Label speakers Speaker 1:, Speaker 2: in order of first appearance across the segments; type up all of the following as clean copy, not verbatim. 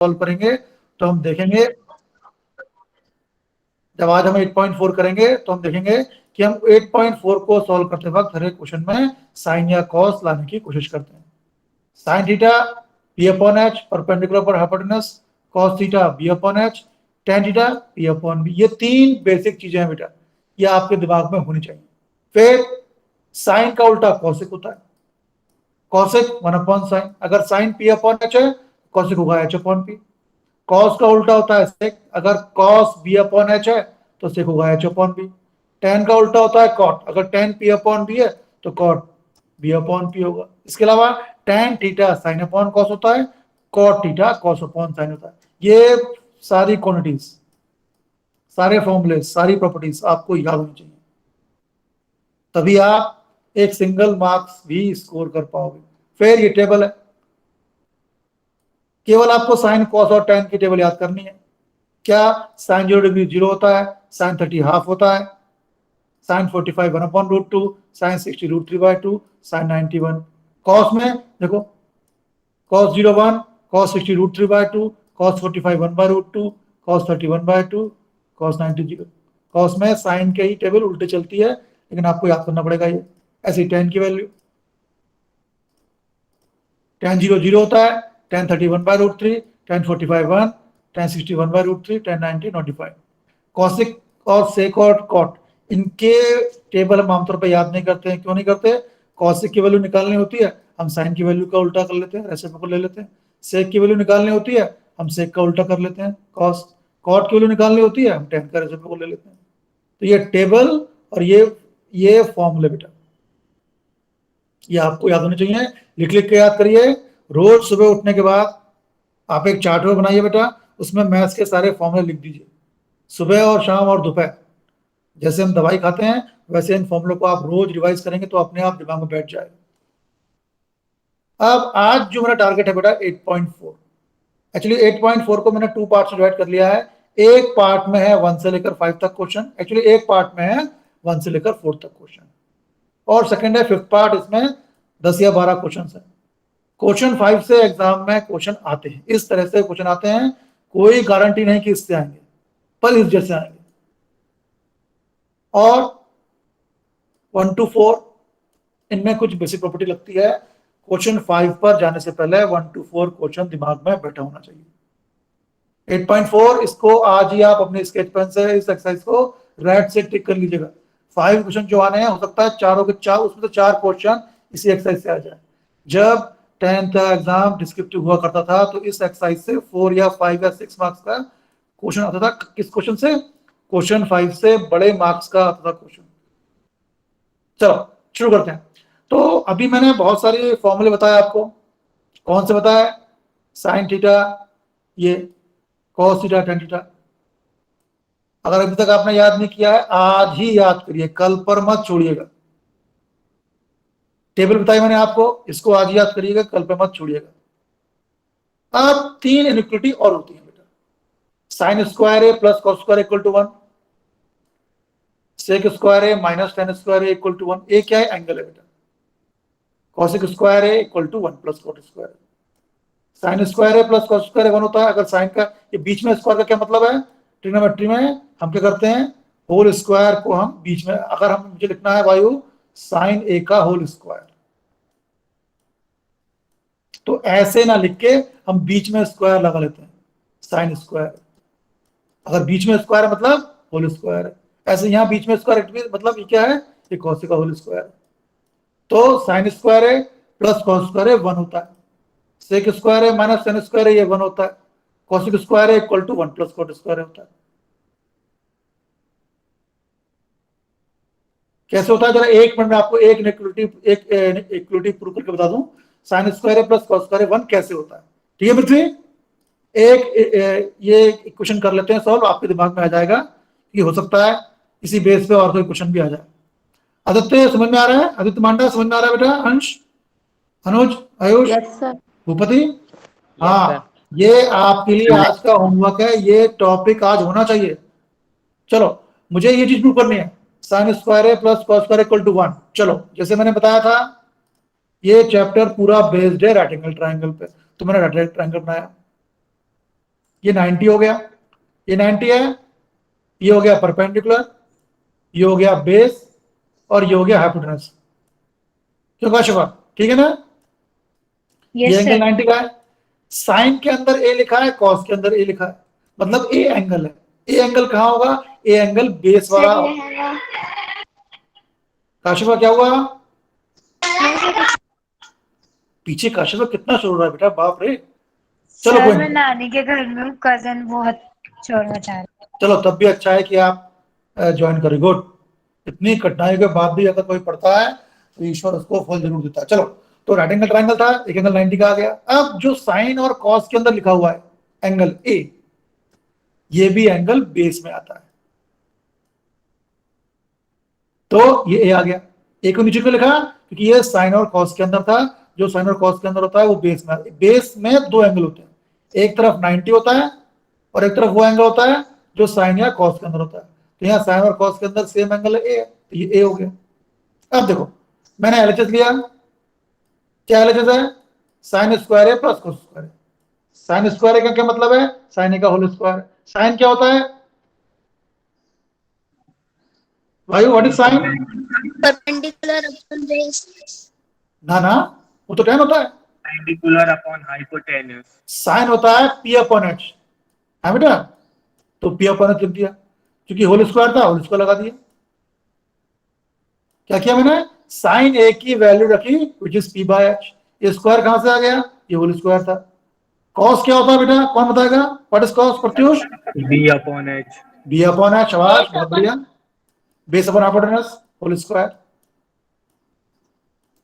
Speaker 1: Solve करेंगे तो हम देखेंगे, जब आज हम 8.4 करेंगे तो हम देखेंगे कि हम 8.4 को सॉल्व करते वक्त हर एक क्वेश्चन में साइन या कॉस लाने की कोशिश करते हैं। Sine theta P upon H perpendicular पर hypotenuse, cos theta B upon H, tan theta P upon B. ये तीन बेसिक चीजें हैं बेटा, ये आपके दिमाग में होनी चाहिए। फिर साइन का उल्टा कॉसिक होता है, कॉसिक 1 अपॉन साइन। अगर साइन पी अपॉन एच है, कॉसिक होगा एच अपॉन पी। कॉस का उल्टा होता है सेक, अगर कॉस बी अपॉन एच है तो सेक होगा एच अपॉन बी। टेन का उल्टा होता है कॉट, अगर टेन पी अपॉन बी है तो कॉट बी अपॉन पी होगा। इसके अलावा tan theta sine upon cos होता है, cot theta cos upon sine होता है। ये सारी क्वांटिटीज, सारे फॉर्मूले, सारी प्रॉपर्टीज आपको याद होनी चाहिए, तभी आप एक सिंगल मार्क्स भी स्कोर कर पाओगे। फिर ये टेबल है, केवल आपको साइन कॉस और टेन की टेबल याद करनी है। क्या साइन 0 डिग्री 0 होता है, साइन 30 हाफ होता है, sine 45 1 upon root 2, sine 60 root 3 by 2, sine 91। Cos में देखो, cos 0 1, cos 60 root 3 by 2, cos 45 1 by root 2, cos 31 by 2, cos 90 0। Cos में साइन के ही टेबल उल्टे चलती है, लेकिन आपको याद करना पड़ेगा ये। ऐसी टेन की वैल्यू, टेन 0 0 होता है, tan 31 by root 3, tan 45 1, tan 61 by root 3, tan 90 95। Cosec और सेक और कॉट, इनके टेबल हम आमतौर पर याद नहीं करते हैं। क्यों नहीं करते? कॉसिक की वैल्यू निकालनी होती है, हम साइन की वैल्यू का उल्टा कर लेते हैं, रेसिप्रोकल ले लेते हैं। सेक की वैल्यू निकालनी होती है, हम सेक का उल्टा कर लेते हैं कॉस। कॉट की वैल्यू निकालनी होती है, हम टेन का रेसिप्रोकल ले लेते हैं। तो ये टेबल और ये फॉर्मूले बेटा, ये आपको याद होने चाहिए। लिख लिख के याद करिए। रोज सुबह उठने के बाद आप एक चार्ट बनाइए बेटा, उसमें मैथ्स के सारे फॉर्मूले लिख दीजिए, सुबह और शाम और दोपहर। जैसे हम दवाई खाते हैं वैसे इन फॉर्मूलों को आप रोज रिवाइज करेंगे तो अपने आप दिमाग में बैठ जाएगा। अब आज जो मेरा टारगेट है बेटा 8.4, एक्चुअली 8.4 को मैंने टू पार्ट में डिवाइड कर लिया है। एक पार्ट में है 1 से लेकर 5 तक क्वेश्चन, एक्चुअली एक पार्ट में है 1 से लेकर 4 तक क्वेश्चन, और सेकंड है 5th पार्ट, इसमें 10 या 12 क्वेश्चन है। क्वेश्चन 5 से एग्जाम में क्वेश्चन आते हैं, इस तरह से क्वेश्चन आते हैं, कोई गारंटी नहीं कि इससे आएंगे, पर इस जैसे आएंगे। और 1 to 4 इनमें कुछ बेसिक प्रॉपर्टी लगती है। क्वेश्चन 5 पर जाने से पहले 1 to 4 क्वेश्चन दिमाग में बैठा होना चाहिए। 8.4 इसको आज ही आप अपने स्केच पेन से इस एक्सरसाइज को रेड से टिक कर लीजिएगा। 5 क्वेश्चन जो आने हैं, हो सकता है चारों के चार, उसमें तो 4 क्वेश्चन इसी एक्सरसाइज से आ जाए। जब 10th का एग्जाम डिस्क्रिप्टिव हुआ करता था तो इस एक्सरसाइज से 4 या 5 या 6 मार्क्स का क्वेश्चन आता था। किस क्वेश्चन से? क्वेश्चन 5 से बड़े मार्क्स का आता था क्वेश्चन। चलो शुरू करते हैं। तो अभी मैंने बहुत सारे फॉर्मूले बताए आपको। कौन से बताए? साइन थीटा, ये कॉस थीटा, टेन थीटा। अगर अभी तक आपने याद नहीं किया है, आज ही याद करिए, कल पर मत छोड़िएगा। टेबल बताई मैंने आपको, इसको आज याद करिएगा, कल पर मत छोड़िएगा। अब तीन इनइक्वालिटी और होती है बेटा, sine square A plus cos square equal to 1, sec square A minus tan square A equal to 1। A क्या है? एंगल है बेटा। Cosec square A equal to 1 plus cot square. Sine square A plus cos square 1 होता है। अगर sign का ये बीच में स्क्वायर का क्या मतलब है? ट्रिग्नोमेट्री में हम क्या करते हैं, होल स्क्वायर को हम बीच में, अगर हम मुझे लिखना है वायु साइन ए का होल स्क्वायर, तो ऐसे ना लिख के हम बीच में स्क्वायर लगा लेते हैं, साइन स्क्वायर। अगर बीच में स्क्वायर मतलब होल स्क्वायर है, ऐसे यहां बीच में स्क्वायर मतलब ये क्या है? ये कॉस का होल स्क्वायर। तो साइन स्क्वायर है प्लस कॉस स्क्वायर है 1 होता है, सेक स्क्वायर है माइनस टेन स्क्वायर है, ये 1 होता है, कॉसिक स्क्वायर है equal to 1 plus cot square होता है। कैसे होता है? जरा एक मिनट में आपको एक इक्वलिटी प्रूव करके बता दूं। साइन स्क्वायर है प्लस कॉस स्क्वायर है 1 कैसे होता है? ठीक है पृथ्वी, ये इक्वेशन कर लेते हैं सॉल्व, आपके दिमाग में आ जाएगा कि हो सकता है इसी बेस पे और कोई क्वेश्चन भी आ जाए। आदित्य समझ में आ रहा है? आदित्य मांडा समझ में आ रहा है बेटा? अंश, अनुज, आयुष, भूपति, हाँ, ये आपके लिए आज का होमवर्क है, ये टॉपिक आज होना चाहिए। चलो मुझे ये चीज प्रूव करनी है, साइन स्क्वायर है plus cos square equal to 1। चलो जैसे मैंने बताया था, ये चैप्टर पूरा बेस्ड है राइट एंगल ट्रायंगल पे, तो मैंने राइट एंगल ट्रायंगल बनाया। ये 90 हो गया, ये 90 है, ये हो गया परपेंडिकुलर, ये हो गया बेस, और ये हो गया हाइपोटेनस। क्यों काशिफा, ठीक है ना? ये
Speaker 2: यस
Speaker 1: एंगल
Speaker 2: सर।
Speaker 1: 90 का है, साइन के अंदर ए लिखा है, कॉस के अंदर ए लिखा है, मतलब ए एंगल है। ए एंगल कहां होगा? ए एंगल बेस वाला।
Speaker 2: सर ये है ना।
Speaker 1: काशिफा क्या हुआ?
Speaker 2: नहीं सर,
Speaker 1: पीछे काशिफा कितना शोर हो रहा है बेटा, बाप रे। चलो
Speaker 2: सर
Speaker 1: कोई
Speaker 2: मैं
Speaker 1: नहीं,
Speaker 2: नानी के घर में हूँ, कजन बहुत शोर मचा रहा
Speaker 1: चलो तब भी अच्छा है कि आप ज्वाइन करें, गुड। इतनी कठिनाई के बाद भी अगर कोई पढ़ता है तो ईश्वर उसको फल जरूर देता है। चलो, तो राइट एंगल ट्राइंगल था, एक एंगल 90 का आ गया। अब जो साइन और कॉस के अंदर लिखा हुआ है एंगल ए, ये भी एंगल बेस में आता है, तो ये ए आ गया। ए को नीचे क्यों लिखा? क्योंकि ये साइन और कॉस के अंदर था। जो साइन और कॉस के अंदर होता है वो बेस में, बेस में दो एंगल होते हैं, एक तरफ 90 होता है और एक तरफ वो एंगल होता है जो साइन या कॉस के अंदर होता है। तो यहाँ साइन और कॉस के अंदर सेम एंगल है ए, तो ये ए हो गया। अब देखो, मैंने एलएचएस लिया, क्या एलएचएस है? साइन स्क्वायर है प्लस कॉस स्क्वायर है। साइन स्क्वायर का क्या मतलब है? साइन ए का होल स्क्वायर। साइन क्या होता है भाई, what is sine?
Speaker 2: Perpendicular upon base.
Speaker 1: ना ना, वो तो टेन होता है।
Speaker 3: perpendicular upon hypotenuse.
Speaker 1: साइन होता है पी अपॉन एच, है बेटा? तो पी अपॉन एच लिख दिया, क्योंकि होल स्क्वायर था, होल स्क्वायर लगा दिया। क्या किया मैंने? साइन ए की वैल्यू रखी which is P by H. ये स्क्वायर कहां से आ गया? ये होल स्क्वायर था। कॉस क्या होता है बेटा, कौन बताएगा? What is cos Pratyush?
Speaker 3: B upon H.
Speaker 1: B upon H, शाबाश, बहुत बढ़िया। Base upon hypotenuse, whole square.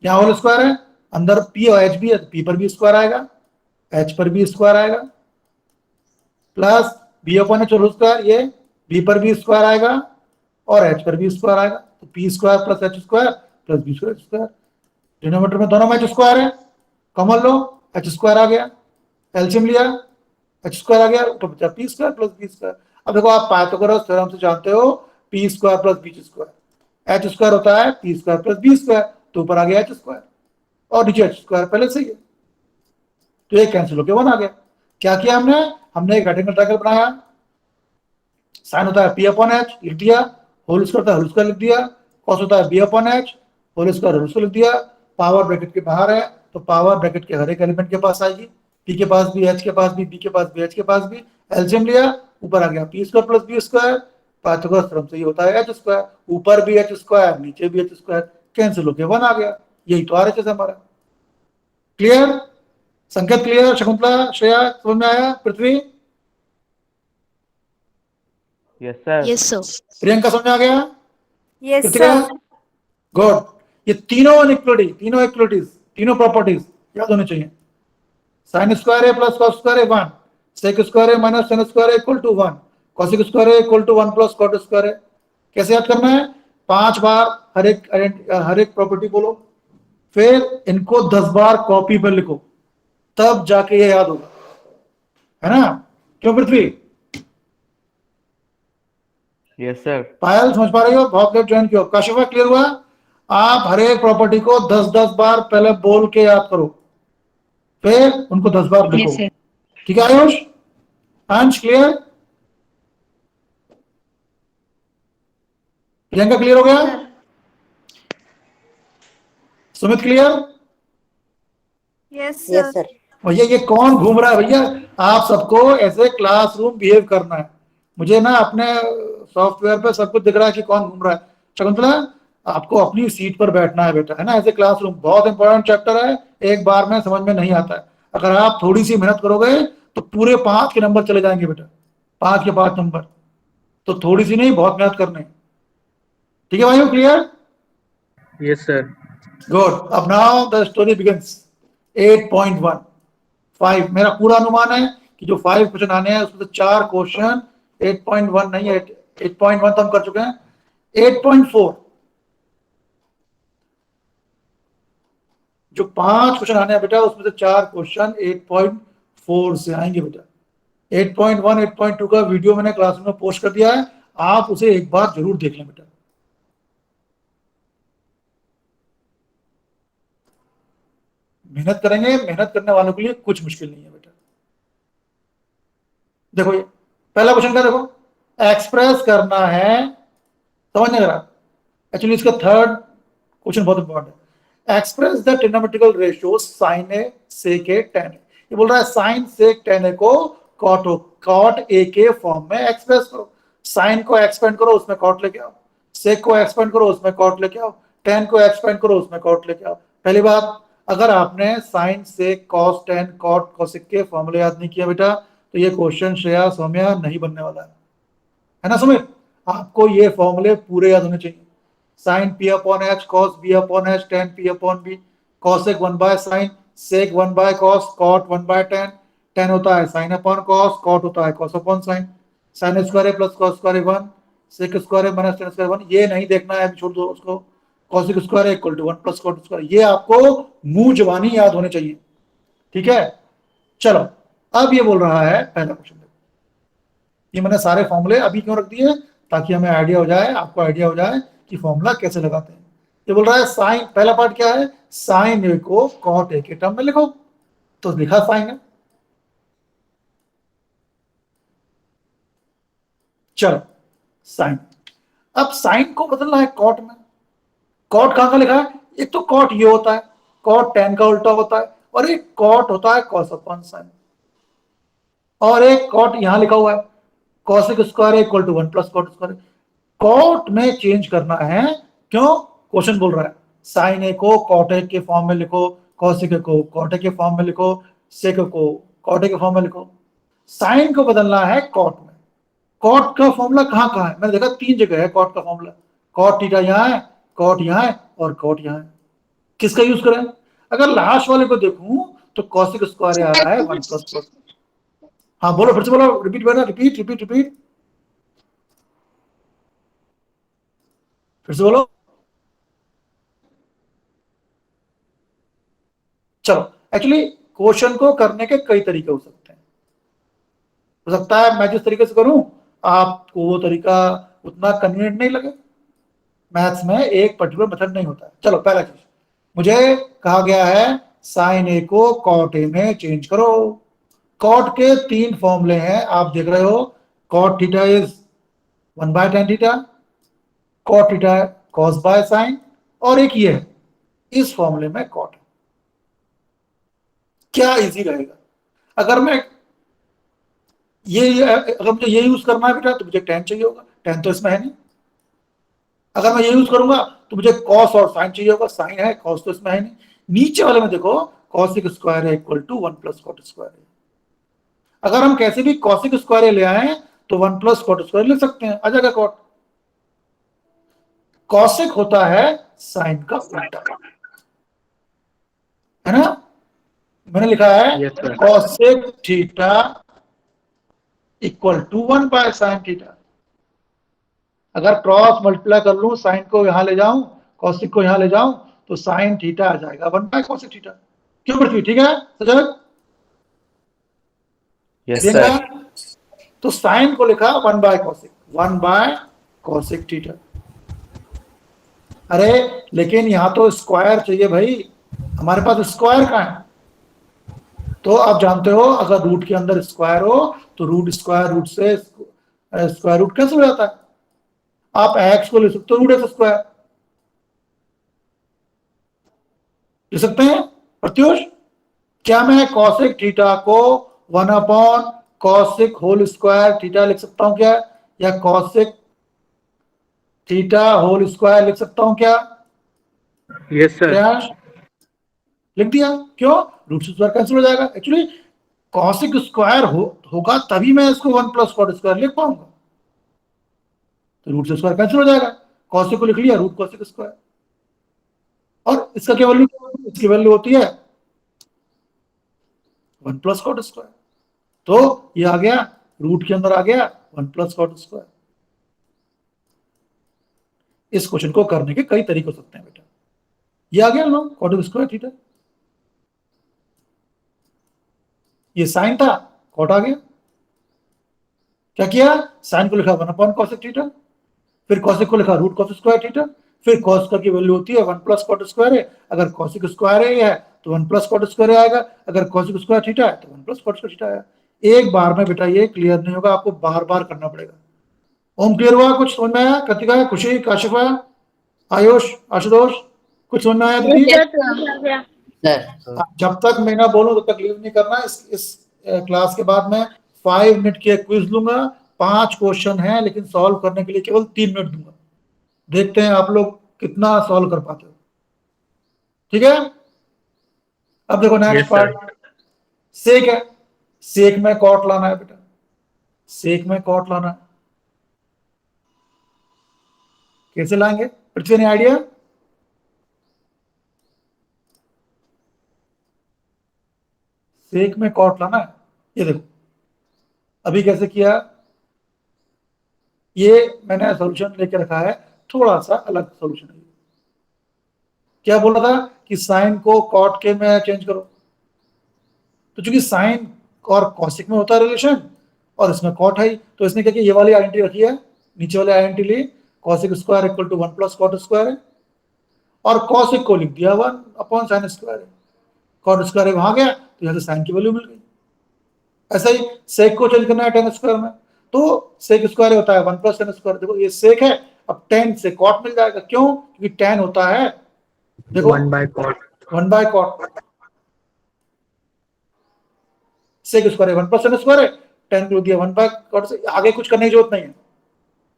Speaker 1: यहाँ होल स्क्वायर है, अंदर पी और एच भी है, तो पी पर भी स्क्वायर आएगा, एच पर भी स्क्वायर आएगा, plus B upon H whole square, ये बी पर भी स्क्वायर आएगा और एच पर भी स्क्वायर आएगा, तो P square plus H square plus B square square. Denominator में दोनों में एच स्क्वायर है, कॉमन लो, एच स्क्वायर आ गया, एलसीएम लिया, एच स्क्वायर आ गया, ऊपर बचा P square plus B square. अब देखो, आप पाइथागोरस थ्योरम से जानते हो P square plus B square, H square होता है P square plus B square, तो ऊपर आ गया एच स्क्वायर और नीचे एच स्क्वायर पहले से ही है, तो ये कैंसिल होकर वन आ गया। क्या किया हमने? हमने एक रेक्टेंगल ट्रायंगल बनाया, साइन होता है पी अपॉन एच लिख दिया, होल स्क्वायर होता है होल स्क्वायर लिख दिया, कॉस होता है B upon H whole square whole square लिख दिया। पावर ब्रैकेट के बाहर है, तो पावर ब्रैकेट के हर एक एलिमेंट के पास आएगी, पी के पास भी, एच के पास भी, बी के पास भी, एच के पास भी। एलसीएम लिया, ऊपर आ गया P square plus B square, Pythagoras theorem से ये होता है एच स्क्वायर, ऊपर भी एच स्क्वायर नीचे भी एच स्क्वायर, कैंसिल होकर वन आ गया। यही तो आरएचएस है हमारा। क्लियर? संकेत क्लियर? शकुंतला, श्रेया, समझ में आया? पृथ्वी,
Speaker 3: Yes, sir.
Speaker 4: Yes sir.
Speaker 1: Priyanka, समझ में आ गया?
Speaker 5: Yes
Speaker 1: Kritika,
Speaker 5: sir.
Speaker 1: गुड। ये तीनों इक्वलिटी, तीनों इक्वलिटीज, तीनों प्रॉपर्टीज याद होनी चाहिए। साइन स्क्वायर है प्लस कॉस स्क्वायर है वन, सेक स्क्वायर है माइनस साइन स्क्वायर है equal to one, cosec square है equal to one plus cot square है। कैसे याद करना है? 5 बार हर एक प्रॉपर्टी बोलो, फिर इनको 10 बार कॉपी पर लिखो, तब जाके ये याद होगा, है ना? क्यों पृथ्वी?
Speaker 3: Yes, sir.
Speaker 1: पायल, समझ पा रही हो? बहुत लेट ज्वाइन किया। काशिफा, क्लियर हुआ? आप हर एक प्रॉपर्टी को 10-10 बार पहले बोल के याद करो, फिर उनको 10 बार लिखो।
Speaker 2: Yes sir.
Speaker 1: ठीक है आयुष? अंश, क्लियर? प्रियंका, क्लियर हो गया? Sumit, clear?
Speaker 5: Yes
Speaker 4: yes
Speaker 5: sir.
Speaker 4: Sir.
Speaker 1: भैया ये कौन घूम रहा है भैया? आप सबको ऐसे क्लासरूम बिहेव करना है। मुझे ना अपने सॉफ्टवेयर पे सब कुछ दिख रहा है कि कौन घूम रहा है। शकुंतला, आपको अपनी सीट पर बैठना है बेटा, है ना? ऐसे क्लासरूम बहुत इंपॉर्टेंट चैप्टर है, एक बार में समझ में नहीं आता है। अगर आप थोड़ी सी मेहनत करोगे तो पूरे 5 के नंबर चले जाएंगे बेटा, 5 के 5 नंबर। तो थोड़ी सी नहीं, बहुत मेहनत करने। ठीक है भाइयों, क्लियर?
Speaker 3: Yes, sir.
Speaker 1: गुड। अब नाउ द स्टोरी बिगिंस। 8.1 5, मेरा पूरा अनुमान है कि जो 5 क्वेश्चन आने हैं उसमें से 4 क्वेश्चन 8.1 नहीं है, 8.1 तो हम कर चुके हैं। 8.4 जो 5 क्वेश्चन आने हैं बेटा, उसमें से 4 क्वेश्चन 8.4 से आएंगे बेटा। 8.1 8.2 का वीडियो मैंने क्लासरूम में पोस्ट कर दिया है, आप उसे एक बार जरूर देख लें बेटा। मेहनत करेंगे, मेहनत करने वालों के लिए कुछ मुश्किल नहीं है बेटा। देखो ये पहला क्वेश्चन का देखो, एक्सप्रेस करना है, समझने लगा। एक्चुअली इसका थर्ड क्वेश्चन बहुत इंपॉर्टेंट है। Express the trigonometrical ratio sine A sec A tan A. ये बोल रहा है साइन सेक टेन ए को कॉट ए के फॉर्म में एक्सप्रेस करो। साइन को एक्सपेंड करो, उसमें कॉट लेके आओ। सेक को एक्सपेंड करो, उसमें कॉट लेके आओ। टेन को एक्सपेंड करो, उसमें कॉट लेके आओ। पहली बात, अगर आपने साइन सेक कॉस टेन कॉट कोसेक के फॉर्मूले याद नहीं किया बेटा, तो ये क्वेश्चन श्रेया सौम्या नहीं बनने वाला है ना सुमित? आपको ये फॉर्मूले पूरे याद होने चाहिए। Sine P upon H cos B upon H tan P upon B, cosec 1 by sine, sec 1 by cos, cot 1 by tan. Tan होता है साइन अपॉन कॉस, कॉट होता है cos upon sine. Sine square plus cos square 1, sec square minus tan square 1। ये नहीं देखना है, छोड़ दो उसको। Cosec square equal to 1 plus cot square. ये आपको मुंह जबानी याद होने चाहिए, ठीक है? चलो, अब ये बोल रहा है पहला क्वेश्चन। ये मैंने सारे फॉर्मूले अभी क्यों रख दिए, ताकि हमें आइडिया हो जाए, आपको आइडिया हो जाए कि फॉर्मूला कैसे लगाते हैं। ये बोल रहा है साइन, पहला पार्ट क्या है, साइन ए को कॉट ए के टर्म में लिखो। तो लिखा साइन है। चलो साइन, अब साइन को बदलना है कॉट में। कॉट कहां का लिखा है? एक तो कॉट ये होता है, कॉट टेन का उल्टा होता है, और एक कॉट होता है कॉस अपॉन साइन, और एक कॉट यहां लिखा हुआ है cosec square equal to 1 plus cot square. Cot में चेंज करना है, क्यों? क्वेश्चन बोल रहा है साइन ए को कॉट ए के फॉर्म में लिखो, कॉसेक को कॉट ए के फॉर्म में लिखो, सेक को कॉट ए के फॉर्म में लिखो। साइन को बदलना है कॉट में। कॉट का फॉर्मूला कहां कहां है? मैंने देखा 3 जगह है कॉट का फॉर्मूला। कॉट थीटा यहां है, कॉट यहां है, और कॉट यहां है। किसका यूज करें? अगर लास्ट वाले को देखूं तो कॉसेक स्क्वायर आ रहा है 1 प्लस कॉट। हाँ बोलो, फिर से बोलो, रिपीट करना, रिपीट रिपीट रिपीट, फिर से बोलो। चलो, एक्चुअली क्वेश्चन को करने के कई तरीके हो सकते हैं। हो सकता है मैं जिस तरीके से करूं आपको वो तरीका उतना कन्वीनियंट नहीं लगे। मैथ्स में एक पर्टिकुलर मेथड नहीं होता है। चलो, पहला चीज, मुझे कहा गया है साइन ए को कॉट ए में चेंज करो। कॉट के 3 फॉर्मूले हैं, आप देख रहे हो। Cot theta is 1 by tan theta, cot theta cos by sine, और एक ये है, इस फॉर्मूले में कॉट। क्या इजी रहेगा? अगर मैं अगर मुझे ये यूज करना है बेटा, तो मुझे टेन चाहिए होगा, टेन तो इसमें है नहीं। अगर मैं ये यूज करूंगा तो मुझे कॉस और साइन चाहिए होगा, साइन है, कॉस तो इसमें है नहीं। नीचे वाले में देखो, कॉसिक स्क्वायर है equal to 1 plus cot square है। अगर हम कैसे भी कॉसिक स्क्वायर ले आए तो 1 प्लस कॉट स्क्वायर लिख सकते हैं, आ जाएगा कॉट। कॉसिक होता है साइन का उल्टा, है ना? मैंने लिखा है
Speaker 3: Yes, sir.
Speaker 1: Cosec theta equal to 1 by sine theta. अगर क्रॉस मल्टीप्लाई कर लूं, साइन को यहां ले जाऊं, कॉसिक को यहां ले जाऊं, तो साइन थीटा आ जाएगा 1 बाय कॉसिक थीटा। क्यों पृथ्वी? ठीक है सजग?
Speaker 3: Yes, sir.
Speaker 1: तो साइन को लिखा 1 by cosec, 1 by cosec theta. अरे लेकिन यहां तो स्क्वायर चाहिए भाई, हमारे पास स्क्वायर कहां है? तो आप जानते हो, अगर रूट के अंदर स्क्वायर हो तो रूट स्क्वायर रूट से स्क्वायर रूट कैंसिल हो जाता है। आप एक्स को ले सकते हो रूट एक्स स्क्वायर, ले सकते हैं प्रत्युष? क्या मैं कॉसेक थीटा को 1 upon cosec whole square theta लिख सकता हूं क्या? या कॉसेक थीटा होल स्क्वायर लिख सकता हूं क्या?
Speaker 3: Yes, sir.
Speaker 1: क्या लिख दिया? क्यों? रूट से स्क्वायर कैंसिल हो जाएगा। एक्चुअली कॉसिक स्क्वायर होगा तभी मैं इसको 1 प्लस कॉट स्क्वायर लिख पाऊंगा। तो रूट से स्क्वायर कैंसिल हो जाएगा, कॉसिक को लिख लिया रूट कॉसिक स्क्वायर, और इसका क्या वैल्यू? इसकी वैल्यू होती है 1 प्लस कॉट स्क्वायर। तो ये आ गया, रूट के अंदर आ गया 1 प्लस कॉट स्क्वायर। इस क्वेश्चन को करने के कई तरीके हो सकते हैं बेटा। ये आ गया ना कॉट स्क्वायर थीटा, ये साइन था, कॉट आ गया। क्या किया? साइन को लिखा 1 अपॉन कॉसेक थीटा, फिर कॉसेक को लिखा रूट कॉस स्क्वायर थीटा, फिर कॉस का की वैल्यू होती है 1 प्लस कॉट स्क्वायर है। अगर कॉसिक स्क्वायर है तो 1 प्लस कॉट स्क्वायर आएगा, अगर कॉसिक स्क्वायर थीटा है तो 1 प्लस कॉट स्क्वायर थीटा आएगा। एक बार में बेटा ये क्लियर नहीं होगा, आपको बार बार करना पड़ेगा। ओम क्लियर हुआ? कुछ समझ में आया? कृतिका, खुशी, काशिफा, आयुष, आशुतोष, कुछ समझ में आया दीदी?
Speaker 3: सर
Speaker 1: जब तक मैं ना बोलूं तब तक लीव नहीं करना। इस क्लास के बाद मैं 5 मिनट की क्विज लूंगा। 5 क्वेश्चन है, लेकिन सॉल्व करने के लिए केवल 3 मिनट दूंगा। देखते हैं आप लोग कितना सॉल्व कर पाते हो। ठीक है? अब देखो नेक्स्ट
Speaker 3: Yes, sir.
Speaker 1: पार्ट, सेक है। सेक में कॉट लाना है बेटा, सेक में कॉट लाना है। कैसे लाएंगे? पृथ्वी ने आइडिया? सेक में कॉट लाना है। ये देखो अभी कैसे किया, ये मैंने सॉल्यूशन लेके रखा है, थोड़ा सा अलग सॉल्यूशन है। क्या बोल रहा था कि साइन को कॉट के में चेंज करो, तो चूंकि साइन और कॉसिक में होता है रिलेशन और इसमें कॉट है, तो इसने क्या किया, ये वाली आइडेंटिटी रखी है, नीचे वाली आइडेंटिटी ली, cosec square equal to 1 plus cot square है, और कॉसिक को लिख दिया 1 अपॉन साइन स्क्वायर है। कॉट स्क्वायर वहां गया तो यहां से साइन की वैल्यू मिल गई। ऐसा ही सेक को चेंज करना है टेन स्क्वायर में, तो सेक स्क्वायर होता है 1 प्लस टेन स्क्वायर। देखो ये सेक है, अब टेन से कॉट मिल जाएगा। क्यों? क्योंकि टेन होता है, देखो
Speaker 3: 1 by cot.
Speaker 1: 1 by cot. Sec square है 1 प्लस टेन स्क्वायर है, टेन को दिया 1 बाय कॉट से, आगे कुछ करने की जरूरत नहीं है,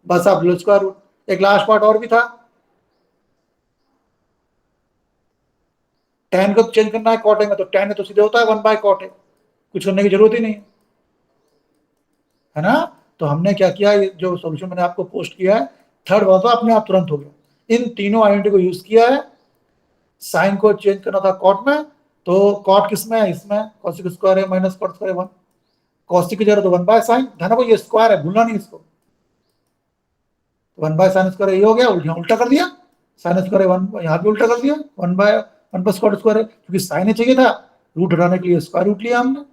Speaker 1: बस आप लो स्क्वायर रूट। एक लास्ट पार्ट और भी था, टेन को चेंज करना है कॉट में, तो टेन है तो सीधे होता है 1 बाय कॉट है, कुछ करने की जरूरत ही नहीं है ना। तो हमने क्या किया, ये जो सॉल्यूशन मैंने आपको पोस्ट किया है, थर्ड वाला तो अपने आप तुरंत हो गया। इन तीनों आइडेंटिटी को यूज किया है। साइन को चेंज करना था कॉट में, तो कॉट किस में है, इसमें कॉसिक स्क्वायर है माइनस कॉट स्क्वायर 1, कॉसिक की जगह तो 1 बाय साइन, ध्यान रखो ये स्क्वायर है, भूलना नहीं इसको। 1 बाय साइन स्क्वायर ये हो गया, यहाँ उल्टा कर दिया, साइन स्क्वायर 1 यहाँ भी उल्टा कर दिया, 1 बाय 1 प्लस कॉट स्क्वायर है, क्योंकि साइन चाहिए था, रूट हटाने के लिए स्क्वायर रूट लिया हमने।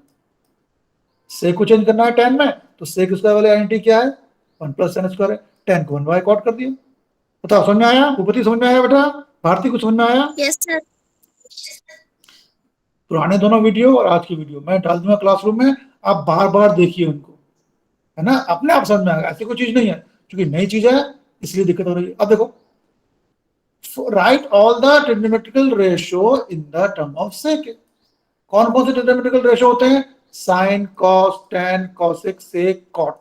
Speaker 1: सेक को चेंज करना है टेन में, तो सेक स्क्वायर वाली आइडेंटिटी क्या है, 1 प्लस साइन स्क्वायर है, टेन को 1 बाय कॉट कर दिया। बताओ समझ में आया? भूपति समझ में आया बेटा? भारती कुछ समझ में आया?
Speaker 2: Yes sir.
Speaker 1: पुराने दोनों वीडियो और आज की वीडियो मैं डाल दूंगा क्लासरूम में, आप बार बार देखिए उनको, है ना, अपने आप समझ में आएगा। ऐसी कोई चीज नहीं है, क्योंकि नई चीज है इसलिए दिक्कत हो रही है। अब देखो, write all the trigonometrical ratio in the term of sec. कौन कौन से ट्रिग्नोमेट्रिकल रेशियो होते हैं? Sine, cos, tan, cosec, sec, cot,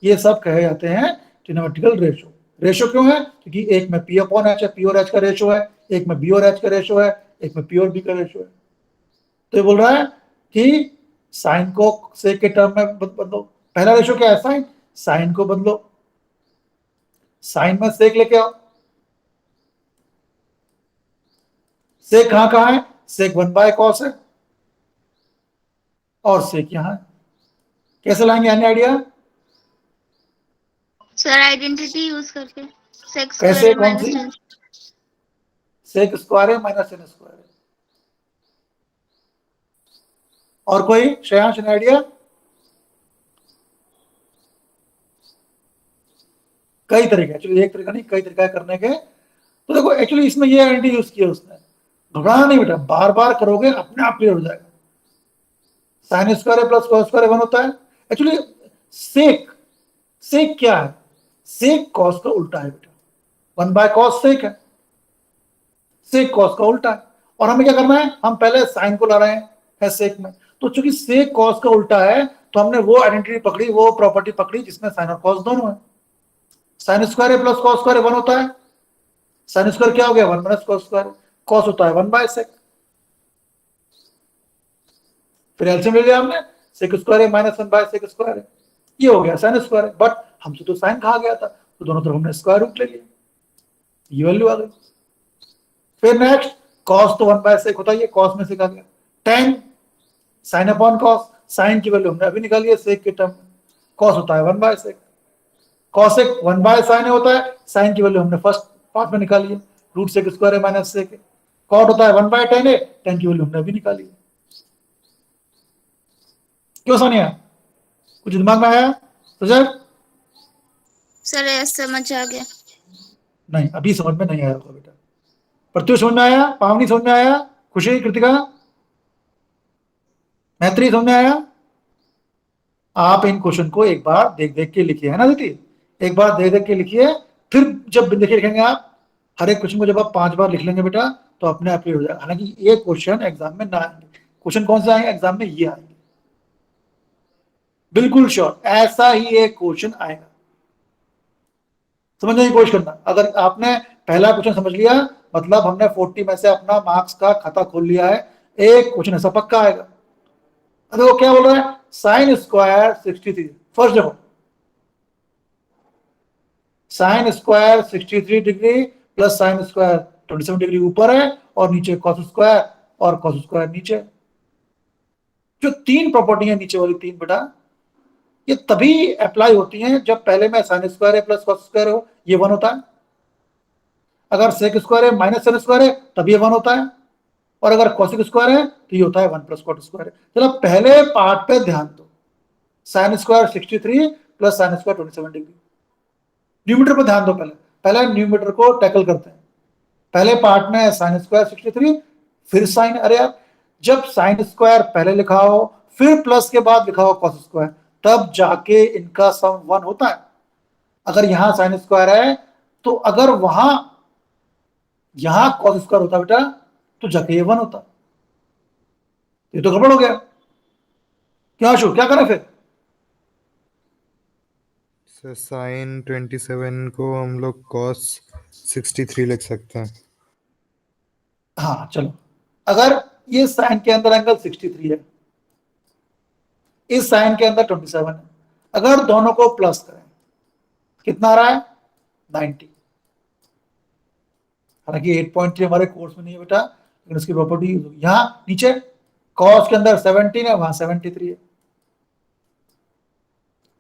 Speaker 1: ये सब कहे जाते हैं ट्रिग्नोमेट्रिकल रेशियो। रेशियो क्यों है? क्योंकि एक में पी अपॉन एच है, पी और एच का रेशियो है, एक में बी और एच का रेशियो है, एक में पी और बी का रेशियो है। तो ये बोल रहा है कि साइन को सेक के टर्म में बदलो। पहला रेशियो क्या है? साइन, साइन को बदलो, साइन में सेक लेके आओ। सेक कहां है? सेक 1 बाय कॉस है, और सेक यहां है। कैसे लाएंगे? Any idea?
Speaker 2: Sir identity use करके सेक्स
Speaker 1: कैसे? कौन सी? सेक स्क्वायर है माइनस टेन स्क्वायर है। और कोई श्रेयांश ने आइडिया? कई तरीके, एक्चुअली एक तरीका नहीं, कई तरीका करने के। तो देखो एक्चुअली इसमें ये आइडेंटिटी यूज किया उसने, घबराना नहीं बेटा, बार बार करोगे अपने आप क्लियर हो जाएगा। Sign square plus cos square 1 होता है। एक्चुअली सेक, सेक क्या है? सेक कॉस का उल्टा है बेटा, 1 बाय कॉस सेक है, सेक कॉस का उल्टा है। और हमें क्या करना है, हम पहले साइन को ला रहे हैं सेक में, तो चूंकि सेक कॉस का उल्टा है, तो हमने वो आइडेंटिटी पकड़ी, वो प्रॉपर्टी पकड़ी जिसमें साइन और कॉस दोनों है। Sine square plus cos square 1 होता है, साइन स्क्वायर क्या हो गया, 1 माइनस कॉस स्क्वायर, कॉस होता है 1 बाय सेक। फिर एलसीएम ले लिया हमने, सेक स्क्वायर है माइनस 1 बाय सेक स्क्वायर है, ये हो गया साइन स्क्वायर है। बट हमसे तो साइन कहा गया था, तो दोनों तरफ हमने स्क्वायर रूट ले लिया, ये वैल्यू आ गई। फिर नेक्स्ट, कॉस तो 1 बाय सेक होता है, कॉस में से आ गया, tan sine upon cos, sine की वैल्यू हमने अभी निकाली है सेक के टर्म में, कॉस होता है 1 by sec, cosec 1 by sine होता है, साइन की वैल्यू हमने फर्स्ट पार्ट में निकाली है, रूट सेक स्क्वायर है माइनस सेक है, कॉट होता है 1 बाय टेन है, टेन की वैल्यू हमने अभी निकाली है। क्यों सोनिया, कुछ दिमाग में आया?
Speaker 2: सर समझ आ गया।
Speaker 1: नहीं, अभी समझ में नहीं आया होगा बेटा। प्रत्युष समझ में आया? पावनी समझ में आया? खुशी, कृतिका, मैत्री समझ में आया? आप इन क्वेश्चन को एक बार देख देख के लिखिए, है ना दीदी, एक बार देख देख के लिखिए, फिर जब देखिए लिखेंगे आप हर एक क्वेश्चन को जब आप 5 बार लिख लेंगे बेटा तो अपने आप क्लियर हो जाएगा। हालांकि ये क्वेश्चन एग्जाम में ना आएंगे, क्वेश्चन कौन से आएंगे एग्जाम में, ये आएंगे, बिल्कुल श्योर ऐसा ही एक क्वेश्चन आएगा। समझने की कोशिश करना, अगर आपने पहला क्वेश्चन समझ लिया मतलब हमने 40 में से अपना मार्क्स का खाता खोल लिया है, एक क्वेश्चन ऐसा पक्का आएगा। अब वो क्या बोल रहा है, साइन स्क्वायर 63, फर्स्ट देखो sine square 63 degree plus sine square 27 degree ऊपर है और नीचे कॉस स्क्वायर और कॉस स्क्वायर नीचे। जो तीन प्रॉपर्टी है नीचे वाली तीन बेटा, ये तभी अप्लाई होती हैं जब पहले में साइन स्क्वायर है प्लस कॉस स्क्वायर हो, ये 1 होता है। अगर सेक स्क्वायर है माइनस साइन स्क्वायर है तब ये 1 होता है, और अगर कॉसिक स्क्वायर है तो ये होता है 1 प्लस कॉट स्क्वायर है। चलो पहले पार्ट पे ध्यान दो, sine square 63 plus sine square 27 degree. Numerator पे ध्यान दो, पहले न्यूमरेटर को टैकल करते हैं। पहले पार्ट में साइन स्क्वायर 63 फिर साइन, अरे यार जब साइन स्क्वायर पहले लिखा हो फिर प्लस के बाद लिखा हो कॉस स्क्वायर तब जाके इनका सम 1 होता है। अगर यहां साइन स्क्वायर है तो अगर वहां यहां कॉस स्क्वायर होता बेटा तो जाके ये 1 होता। ये तो गड़बड़ हो गया, क्या शो क्या करें फिर?
Speaker 4: सर साइन 27 को हम लोग कॉस 63 लिख सकते हैं।
Speaker 1: हाँ चलो, अगर ये साइन के अंदर एंगल 63 है, इस साइन के अंदर 27 है, अगर दोनों को प्लस करें कितना आ रहा है 90। हालांकि 8.3 हमारे कोर्स में नहीं है बेटा, लेकिन उसकी प्रॉपर्टी यहां नीचे कॉस के अंदर 17 है वहां 73 है,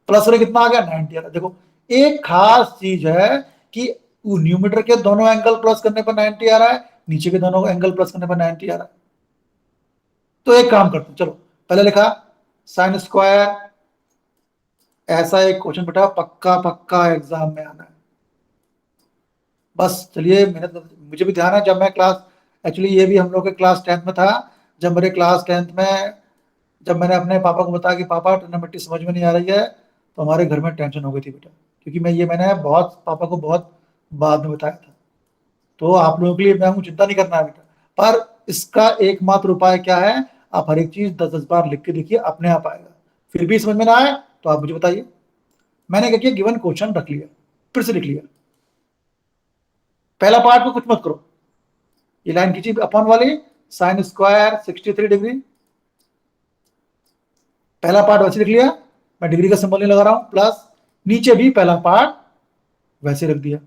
Speaker 1: प्लस में कितना आ गया 90 आ रहा। देखो एक खास चीज है कि न्यूमरेटर के दोनों एंगल प्लस करने पर 90 आ रहा है, नीचे के दोनों एंगल प्लस करने पर 90 आ रहा है। तो एक काम करते हैं, चलो पहले लिखा साइन स्क्वायर, ऐसा एक क्वेश्चन बेटा पक्का पक्का एग्जाम में आना है। बस चलिए मेहनत, मुझे भी ध्यान है जब मैं क्लास, एक्चुअली ये भी हम लोग के क्लास 10th में था, जब मेरे क्लास 10th में जब मैंने अपने पापा को बताया कि पापा ट्रिग्नोमेट्री समझ में नहीं आ रही है तो हमारे घर में टेंशन हो गई थी बेटा, क्योंकि मैंने बहुत पापा को बहुत बाद में बताया था। तो आप लोगों के लिए मैं हूँ, चिंता नहीं करना है बेटा, पर इसका एकमात्र उपाय क्या है, आप हर एक चीज 10-10 बार लिख के देखिए, अपने आप आएगा। फिर भी समझ में ना आए तो आप मुझे बताइए। मैंने क्या किया, गिवन क्वेश्चन रख लिया, फिर से लिख लिया। पहला पार्ट में कुछ मत करो, ये लाइन खींची अपॉन वाली साइन स्क्वायर 63 डिग्री, पहला पार्ट वैसे लिख लिया, मैं डिग्री का सिंबल नहीं लगा रहा हूं, प्लस नीचे भी पहला पार्ट वैसे रख दिया।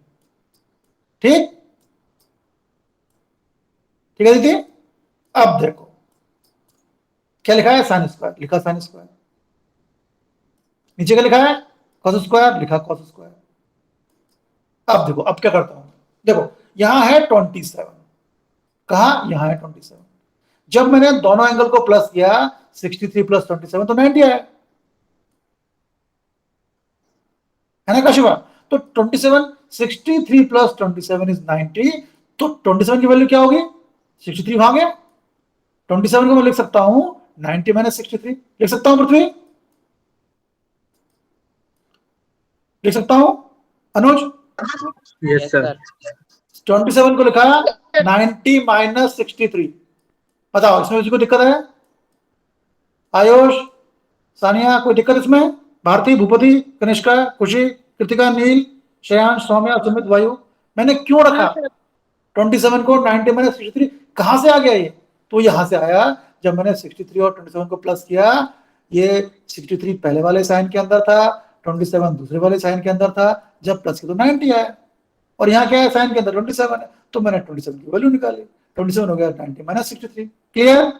Speaker 1: ठीक ठीक है दीदी। अब देखो क्या लिखा है, साइन स्क्वायर लिखा, साइन स्क्वायर नीचे क्या लिखा है कॉस स्क्वायर लिखा, कॉस स्क्वायर। अब देखो अब क्या करता हूं, देखो यहां है 27, कहा यहां है 27, जब मैंने दोनों एंगल को प्लस किया 63 प्लस 27 तो 90 आया, है ना काशिफा? तो 27 63 प्लस 27 इज 90, तो 27 की वैल्यू क्या होगी 63 भागे 27 को मैं लिख सकता हूं 90 माइनस 63, लिख सकता हूं पृथ्वी, लिख सकता हूं अनुज?
Speaker 3: Yes sir.
Speaker 1: 27 को लिखा 90 माइनस 63, बताओ इसमें किसी को दिक्कत है? आयुष, सानिया, कोई दिक्कत इसमें? भारती, भूपति, कनिष्का, खुशी, कृतिका, नील, श्रेयांश, सौम्या, सुमित, वायु, मैंने क्यों रखा 27 को 90 माइनस 63? कहां से आ गया ये? तो यहां से आया जब मैंने 63 और 27 को प्लस किया, ये 63 पहले वाले साइन के अंदर था, 27 दूसरे वाले साइन के अंदर था, जब प्लस किया तो 90 आया, और यहाँ क्या है साइन के अंदर 27 है, तो मैंने 27 की वैल्यू निकाली, 27 हो गया 90 माइनस 63। Clear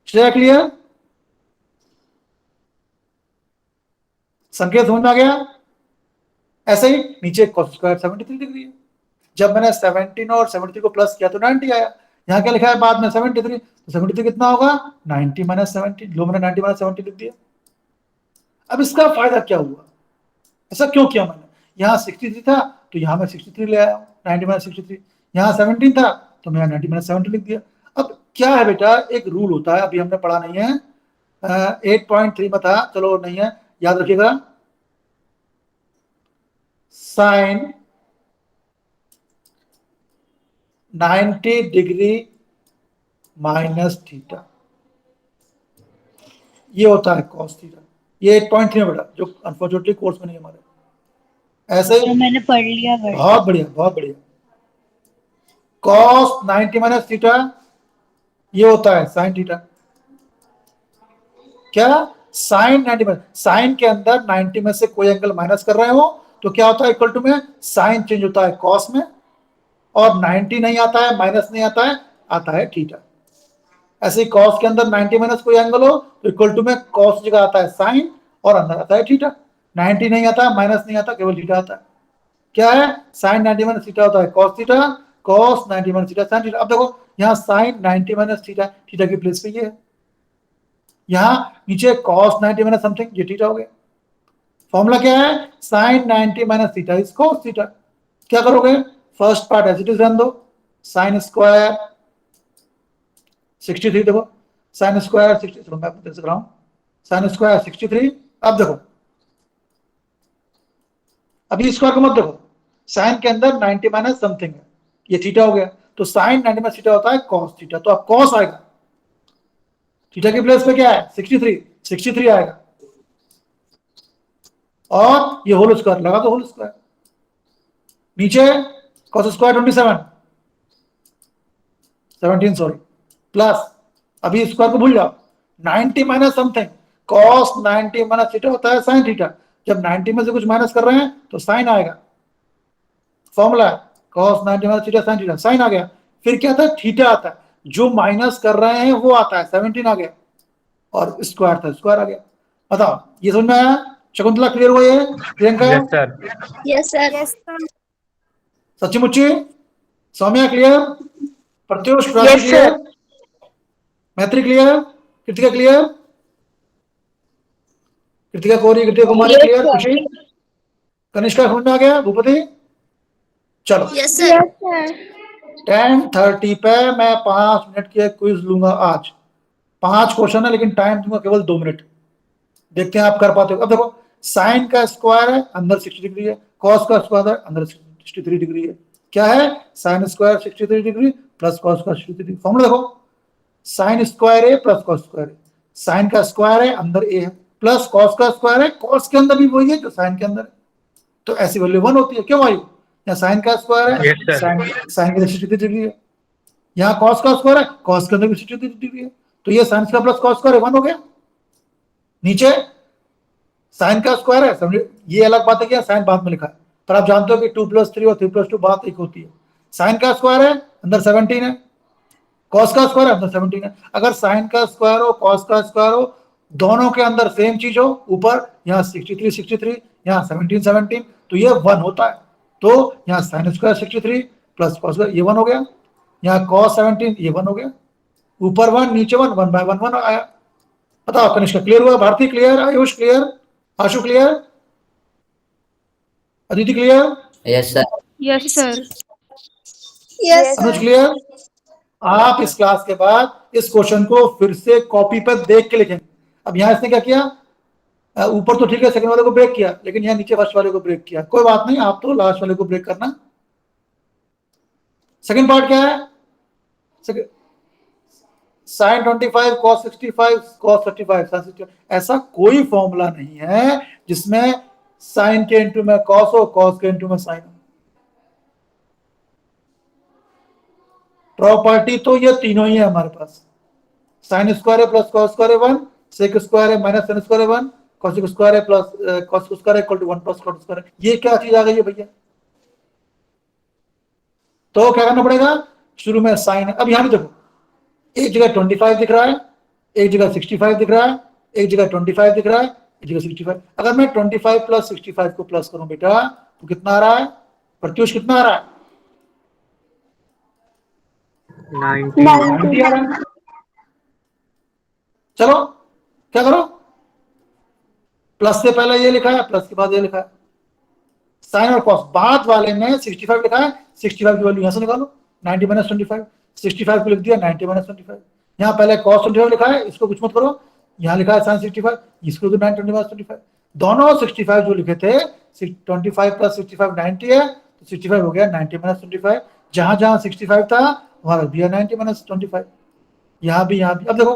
Speaker 1: Shreya, clear? संकेत समझ में आ गया? ऐसे ही नीचे cos स्क्वायर 73 डिग्री है, जब मैंने 17 और 73 को प्लस किया तो 90 आया, यहाँ क्या लिखा है बाद में 73, तो 73 कितना होगा 90 माइनस 70, लो मैंने 90 माइनस 70 लिख दिया। अब इसका फायदा क्या हुआ, ऐसा क्यों किया मैंने, यहाँ 63 था तो यहाँ मैं 63 ले आया हूँ 90 माइनस 63, यहाँ 17 था तो मैं 90 माइनस 70 लिख दिया। अब क्या है बेटा, एक रूल होता है, अभी हमने पढ़ा नहीं है, 8.3 में था, चलो नहीं है, याद रखिएगा, साइन 90 डिग्री माइनस थीटा, ये होता है कॉस थीटा। ये 8.3 है बेटा, जो अनफॉर्चुनेटली कोर्स में नहीं है हमारे। ऐसे
Speaker 5: तो मैंने पढ़ लिया बट
Speaker 1: बहुत बढ़िया, बहुत बढ़िया। कॉस 90 माइनस थीटा ये होता है साइन थीटा। क्या? साइन 90 माइनस, साइन के अंदर 90 में से कोई एंगल माइनस कर रहे हो तो क्या होता है, इक्वल टू में साइन चेंज होता है कॉस में, और 90 नहीं आता है, माइनस नहीं आता है, आता है थीटा। ऐसे ही कॉस के अंदर 90 माइनस कोई एंगल हो तो इक्वल टू में कॉस जगह आता है साइन और अंदर आता है थीटा। 90 नहीं आता, माइनस नहीं आता, केवल थीटा आता है। क्या है? साइन 90 माइनस थीटा होता है cos theta, cos 90 minus theta sine theta. अब देखो यहाँ साइन 90 माइनस थीटा, थीटा की प्लेस पे ये है, यहाँ नीचे कॉस 90 माइनस समथिंग, ये थीटा हो गया। फॉर्मूला क्या है? Sine 90 minus theta is cos theta. क्या करोगे? First part as it is रहने दो, साइन स्क्वायर 63, देखो साइन स्क्वायर 63, मैं देख रहा हूं साइन स्क्वायर 63। अब देखो, अभी स्क्वायर को मत देखो, साइन के अंदर 90 माइनस समथिंग है, ये थीटा हो गया, तो साइन 90 माइनस थीटा होता है कॉस थीटा। तो अब कॉस आएगा, थीटा की प्लेस पे क्या है? 63 आएगा, और ये होल स्क्वायर लगा दो, होल स्क्वायर नीचे कॉस स्क्वायर 17 सॉरी, प्लस अभी स्क्वायर को भूल जाओ, 90 minus something, cos 90 minus theta होता है साइन थीटा। जब 90 में से कुछ माइनस कर रहे हैं तो साइन आएगा, formula cos 90 minus theta sine theta, sine आ गया। फिर क्या आता है? थीटा आता है, जो माइनस कर रहे हैं वो आता है, 17 आ गया, और स्क्वायर था, स्क्वायर आ गया। बताओ ये समझ में आया? शकुंतला क्लियर हुआ? ये Priyanka,
Speaker 3: yes sir,
Speaker 2: yes sir.
Speaker 1: सच्ची मुच्ची, Saumya clear, Pratyush
Speaker 2: Yes,
Speaker 1: clear, Maitri clear, Kritika clear, Kritika Kori, Kritika Kumari clear, Khushi, Kanishka समझ में आ गया? भूपति, चलो
Speaker 2: यस सर।
Speaker 1: 10:30 पे मैं 5 मिनट की क्विज लूंगा आज। 5 क्वेश्चन है लेकिन टाइम दूंगा केवल 2 मिनट, देखते हैं आप कर पाते हो। अब देखो साइन का स्क्वायर है, अंदर 60 डिग्री है, कॉस का स्क्वायर है, अंदर 63 डिग्री है। क्या है? Sine square 63 degree plus cos का 63 डिग्री। फॉर्मूला देखो, साइन स्क्वायर है प्लस कॉस स्क्वायर है, साइन का स्क्वायर है अंदर ए है, प्लस कॉस का स्क्वायर है, कॉस के अंदर भी वही है जो साइन के अंदर है, तो ऐसी वैल्यू 1 होती है। क्यों आई? यहाँ साइन का स्क्वायर है,
Speaker 3: Yes, sir.
Speaker 1: साइन के 63 डिग्री है, यहाँ कॉस का स्क्वायर है, कॉस के अंदर भी 63 डिग्री है, तो ये साइन का प्लस कॉस स्क्वायर 1 हो गया। नीचे साइन का स्क्वायर है, समझे? ये अलग बात है कि साइन बाद में लिखा है, पर आप जानते हो कि 2 + 3 और 3 + 2 बात एक होती है। साइन का स्क्वायर है, अंदर 17 है, कॉस का स्क्वायर है, अंदर 17 है। अगर साइन का स्क्वायर हो, कॉस का स्क्वायर हो, दोनों के अंदर सेम चीज हो, ऊपर यहाँ 63 यहाँ 17 तो ये 1 होता है। तो यहाँ sine square 63 plus cos square, ये 1 हो गया, यहाँ कॉस 17 ये 1 हो गया, ऊपर 1 नीचे 1, 1/1 आया। बताओ कनिष्का क्लियर हुआ? Bharti clear? Ayush clear? Ashu clear? Aditi clear?
Speaker 6: Yes sir.
Speaker 5: Yes sir.
Speaker 1: Anuj clear? आप इस क्लास के बाद इस क्वेश्चन को फिर से कॉपी पर देख के लिखेंगे। अब यहाँ इसने क्या किया, ऊपर तो ठीक है सेकंड वाले को ब्रेक किया, लेकिन यहाँ नीचे फर्स्ट वाले को ब्रेक किया। कोई बात नहीं, आप तो लास्ट वाले को ब्रेक करना। सेकंड पार्ट क्या है? Sine 25 cos 65 cos 35 sin 65। ऐसा कोई फॉर्मूला नहीं है जिसमें साइन के इंटू में कॉस हो, कॉस के इंटू में साइन हो। प्रॉपर्टी तो ये तीनों ही है हमारे पास, साइन स्क्वायर है प्लस कॉस स्क्वायर है 1, सेक स्क्वायर है माइनस साइन स्क्वायर है 1, कॉस स्क्वायर है plus cos square equal to 1 plus cos square. ये क्या चीज आ गई है भैया? तो क्या करना पड़ेगा? शुरू में साइन है। अब यहां भी देखो, एक जगह 25 दिख रहा है, एक जगह 65 दिख रहा है, एक जगह 25 दिख रहा है, एक जगह 65। अगर मैं 25 प्लस 65 को प्लस करूं बेटा तो कितना आ रहा है? प्रत्युष कितना आ रहा है?
Speaker 3: 90
Speaker 1: आ रहा है। चलो क्या करो, प्लस से पहले ये लिखा है, प्लस के बाद ये लिखा है। साइन और कॉस बाद वाले में 65 लिखा है, 65 की वैल्यू यहां से निकालो, 90 माइनस 25, 65 को लिख दिया 90 माइनस 25। यहाँ पहले कॉस 25 लिखा है, इसको कुछ मत करो, यहाँ लिखा है साइन 65, इसको तो 90 माइनस 25। दोनों 65 जो लिखे थे 25 प्लस 65 90 है, तो 65 हो गया 90 माइनस 25। जहां जहां 65 था वहां रख दिया 90 माइनस 25। यहां भी यहां भी। अब देखो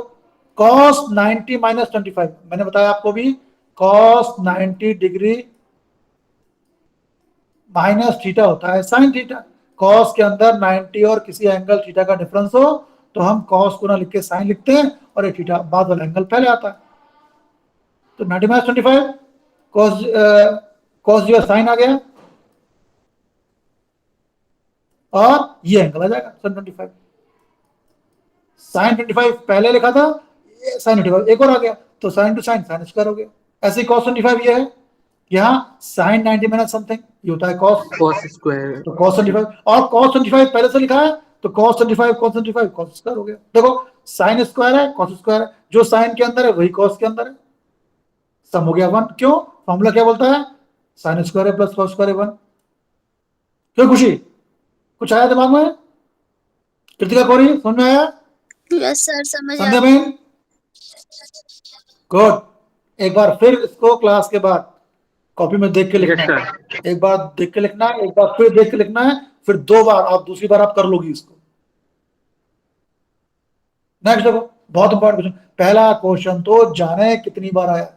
Speaker 1: cos 90 माइनस 25, मैंने बताया आपको भी cos 90 डिग्री माइनस थीटा होता है साइन थीटा। cos के अंदर 90 और किसी एंगल थीटा का डिफरेंस हो तो हम cos को ना लिख के साइन लिखते हैं और ये थीटा बाद वाला एंगल पहले आता है। तो 90 माइनस 25 cos जो साइन आ गया और ये एंगल आ जाएगा साइन 25। साइन 25 पहले लिखा था, साइन 25 एक और आ गया तो sine two sine sine square हो गया। ऐसे cos 25 ये है, यहाँ साइन 90 माइनस समथिंग ये होता है cos
Speaker 3: cos स्क्वायर।
Speaker 1: तो cos 25 और cos 25 पहले से लिखा है तो cos 25 cos स्क्वायर हो गया। देखो साइन स्क्वायर है cos स्क्वायर है, जो साइन के अंदर है वही cos के अंदर है, सम हो गया 1। क्यों? फॉर्मूला क्या बोलता है? साइन स्क्वायर है प्लस cos स्क्वायर है 1। क्यों खुशी, कुछ आया दिमाग में? कृतिका कोरी समझ में आया?
Speaker 2: यस सर, समझ आ
Speaker 1: संध्या बहन गुड। एक बार फिर इसको क्लास के बाद कॉपी में देख के लिखना
Speaker 3: Yes,
Speaker 1: है। एक बार देख के लिखना है, एक बार फिर देख के लिखना है, फिर 2 बार, आप दूसरी बार आप कर लोगी इसको। नेक्स्ट देखो बहुत इंपॉर्टेंट क्वेश्चन, पहला क्वेश्चन तो जाने कितनी बार आया,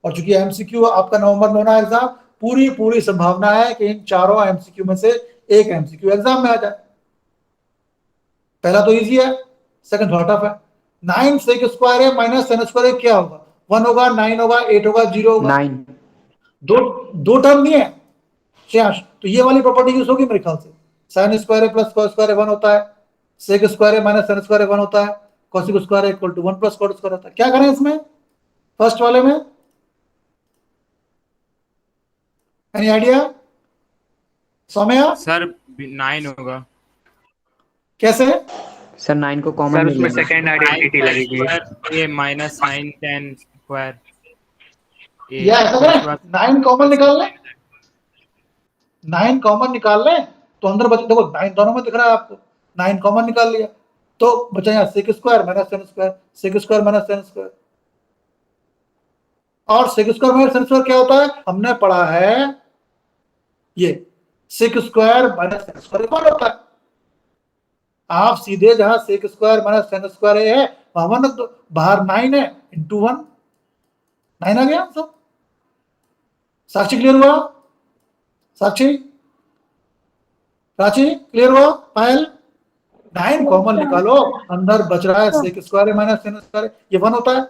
Speaker 1: और चूंकि एमसीक्यू आपका नवंबर में होना एग्जाम, पूरी संभावना है कि इन चारों एमसीक्यू में से एक एमसीक्यू एग्जाम में आ जाए। पहला तो इजी है, सेकंड थोड़ा टफ है। 9 sec स्क्वायर है माइनस sin स्क्वायर है, क्या होगा? 1 होगा, 9 होगा, 8 होगा, 0 होगा।
Speaker 3: 9
Speaker 1: दो टर्म नहीं है शेष, तो ये वाली प्रॉपर्टी यूज होगी मेरे ख्याल से। sin स्क्वायर है प्लस cos स्क्वायर है 1 होता है, sec स्क्वायर है माइनस sin स्क्वायर है 1 होता है, cos स्क्वायर है equal to 1 plus cot square होता है। क्या करें इसमें फर्स्ट वाले में? Any idea Saumya?
Speaker 6: सर 9 होगा
Speaker 1: कैसे?
Speaker 3: सर 9 को कॉमन
Speaker 7: सर
Speaker 3: ले
Speaker 7: उसमें
Speaker 3: लेंगे।
Speaker 7: सेकंड आइडेंटिटी लगेगी।
Speaker 6: ये माइनस साइन 10 स्क्वायर
Speaker 1: या ऐसा करें 9 कॉमन निकाल लें, 9 कॉमन निकाल लें तो अंदर बच, देखो 9 दोनों में दिख रहा है आपको, 9 कॉमन निकाल लिया तो बचा यहाँ sec square minus sin square, sec square minus sin square. और sec square minus sin square क्या होता है? हमने पढ़ा है ये sec square minus sin square equal होता है। आप सीधे जहां sec square minus sin square है वहां 1 रख दो, बाहर 9 है इंटू 1, 9 आ गया सब। साक्षी क्लियर हुआ? साक्षी, प्राची क्लियर हुआ? पायल 9 कॉमन निकालो, अंदर बच रहा है sec square minus sin square, ये 1 होता है।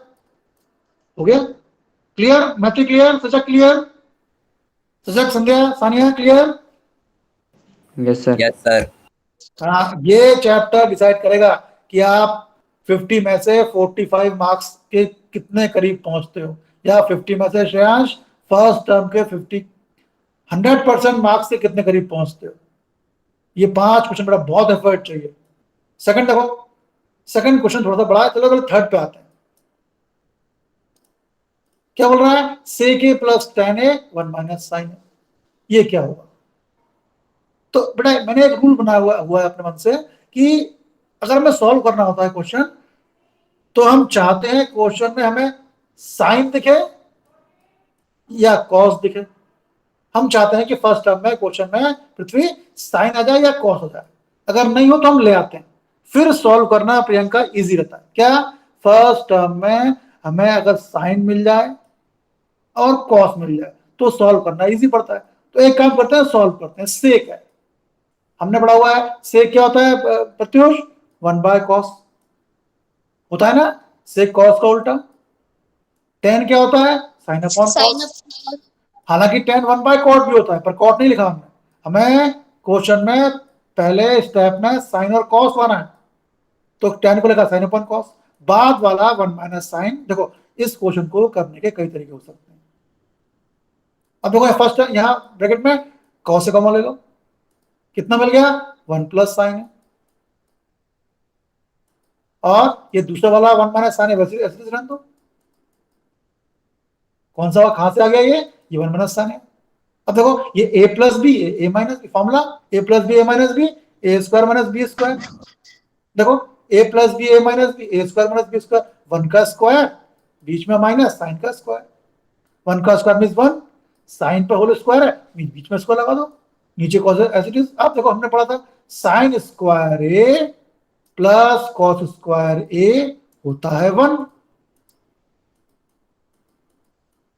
Speaker 1: हो गया clear? Maithri clear? Sachak clear? Sachak, Sandhya, Saniya clear?
Speaker 3: Yes sir.
Speaker 7: Yes sir.
Speaker 1: हाँ, ये चैप्टर डिसाइड करेगा कि आप 50 में से 45 मार्क्स के कितने करीब पहुंचते हो, या 50 में से श्रेयांश फर्स्ट टर्म के 100% मार्क्स के कितने करीब पहुंचते हो। ये 5 क्वेश्चन बड़ा बहुत एफर्ट चाहिए। सेकंड देखो, सेकंड क्वेश्चन थोड़ा सा बड़ा है, चलो थर्ड पे आते हैं। क्या बोल रहा है? sec a plus tan a 1 minus sin a, ये क्या होगा? तो बेटा मैंने एक रूल बनाया हुआ है अपने मन से कि अगर हमें सॉल्व करना होता है क्वेश्चन, तो हम चाहते हैं क्वेश्चन में हमें साइन दिखे या कॉस दिखे। हम चाहते हैं कि फर्स्ट टर्म में क्वेश्चन में पृथ्वी साइन आ जाए या कॉस आ जाए, अगर नहीं हो तो हम ले आते हैं, फिर सॉल्व करना प्रियंका इजी रहता है। क्या? फर्स्ट टर्म में हमें अगर साइन मिल जाए और कॉस मिल जाए तो सॉल्व करना इजी पड़ता है। तो एक काम करते हैं, सॉल्व करते हैं। सेक है, हमने पढ़ा हुआ है सेक क्या होता है प्रत्युष? 1 बाय कॉस होता है ना, सेक कॉस का उल्टा। tan क्या होता है? Sine upon
Speaker 2: sine
Speaker 1: cos. हालांकि tan 1 बाय कॉट भी होता है, पर कॉट नहीं लिखा हमने, हमें क्वेश्चन में पहले स्टेप में साइन और कॉस लाना है, तो tan को लिखा साइन अपॉन कॉस, बाद वाला 1 माइनस साइन। देखो इस क्वेश्चन को करने के कई तरीके हो सकते हैं। अब देखो फर्स्ट यहाँ ब्रैकेट में कॉस से कॉमन ले लो, कितना मिल गया? 1 प्लस साइन है, और ये दूसरा वाला 1 माइनस साइन है, वैसे ऐसे रहने दो। कौन सा कहां से आ गया? ये 1 माइनस साइन है। अब देखो ये a plus B A minus B, formula a plus B A minus B, A square minus B square. देखो a plus B A minus B, A square minus B square, 1 का square बीच में minus sign का square. 1 का square means 1, sign पे whole square है, बीच में square लगा दो, नीचे कॉस एज इट इज। आप देखो हमने पढ़ा था sign square A plus cos square ए होता है 1।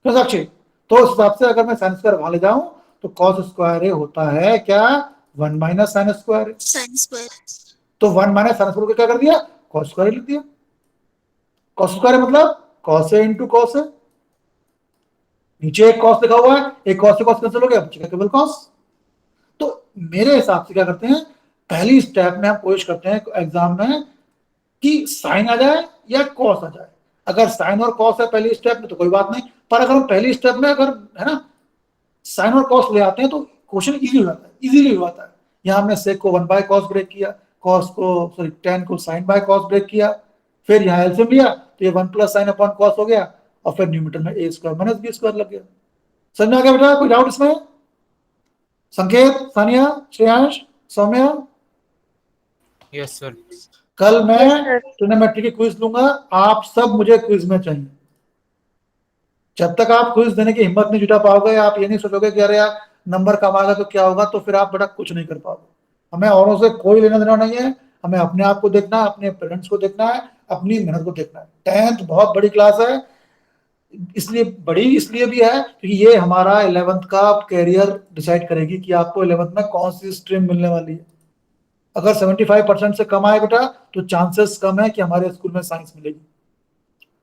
Speaker 1: क्यों साक्षी? तो उस हिसाब से अगर मैं साइन स्क्वायर वहां ले जाऊं तो कॉस स्क्वायर ए होता है क्या? 1 minus sine square.
Speaker 2: Sine square.
Speaker 1: तो 1 माइनस साइन स्क्वायर को क्या कर दिया? कॉस स्क्वायर लिख दिया। कॉस स्क्वायर मतलब कॉस ए इंटू कॉस है, नीचे एक कॉस लिखा हुआ है, एक कॉस से कॉस कैंसिल हो गया, बचेगा केवल कॉस। तो मेरे हिसाब से क्या करते हैं, पहली स्टेप में हम कोशिश करते हैं एग्जाम में कि साइन आ जाए या कॉस आ जाए। अगर साइन और कॉस है पहली स्टेप में तो कोई बात नहीं, पर अगर हम पहली स्टेप में अगर है ना साइन और कॉस ले आते हैं तो क्वेश्चन इजी हो जाता है, इजीली हो जाता है। यहाँ हमने सेक को 1 बाय कॉस ब्रेक किया, कॉस को सॉरी tan को साइन बाय कॉस ब्रेक किया, फिर यहाँ एलसीएम लिया तो ये 1 प्लस साइन अपॉन कॉस हो गया, और फिर न्यूमरेटर में a square minus b square लग गया। समझ में आ गया बेटा? कोई डाउट इसमें? संकेत, सानिया, श्रेयांश, सौम्या?
Speaker 6: Yes, sir.
Speaker 1: कल मैं ट्रिग्नोमेट्री की क्विज लूंगा, आप सब मुझे क्विज में चाहिए। जब तक आप क्विज देने की हिम्मत नहीं जुटा पाओगे, आप ये नहीं सोचोगे कि अरे यार नंबर कम आएगा तो क्या होगा, तो फिर आप बेटा कुछ नहीं कर पाओगे। हमें औरों से कोई लेना देना नहीं है, हमें अपने आप को देखना है, अपने पेरेंट्स को देखना है, अपनी मेहनत को देखना है। 10th बहुत बड़ी क्लास है, इसलिए बड़ी इसलिए भी है क्योंकि ये हमारा 11th का कैरियर डिसाइड करेगी कि आपको 11th में कौन सी स्ट्रीम मिलने वाली है। अगर 75% से कम आए बेटा तो चांसेस कम है कि हमारे स्कूल में साइंस मिलेगी।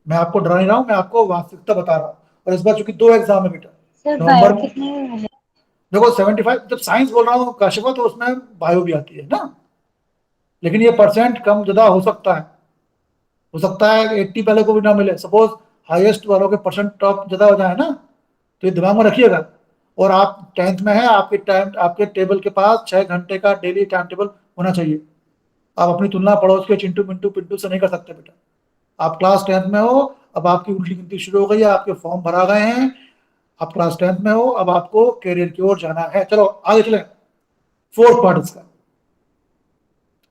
Speaker 1: मैं आपको डरा नहीं रहा हूँ, मैं आपको वास्तविकता बता रहा हूँ। और इस बार चूंकि 2 एग्जाम है बेटा,
Speaker 5: सर
Speaker 1: नवंबर
Speaker 5: बायो कितने में मिले?
Speaker 1: देखो 75 जब साइंस बोल रहा हूँ काशिफा तो उसमें बायो भी आती है ना, लेकिन ये परसेंट कम ज्यादा हो सकता है, हो सकता है 80 पहले को भी ना मिले। सपोज हाईएस्ट वालों के परसेंट टॉप ज्यादा हो जाए ना, तो ये दिमाग में रखिएगा। और आप 10th में है, आपके टाइम आपके टेबल के पास 6 घंटे का डेली टाइम टेबल होना चाहिए। आप अपनी तुलना पड़ोस के चिंटू मिंटू पिंटू से नहीं कर सकते बेटा। आप क्लास 10th में हो, अब आपकी उल्टी गिनती शुरू हो गई है, आपके फॉर्म भरा गए हैं, आप क्लास 10th में हो, अब आपको कैरियर की ओर जाना है। चलो आगे चले, 4th पार्ट इसका।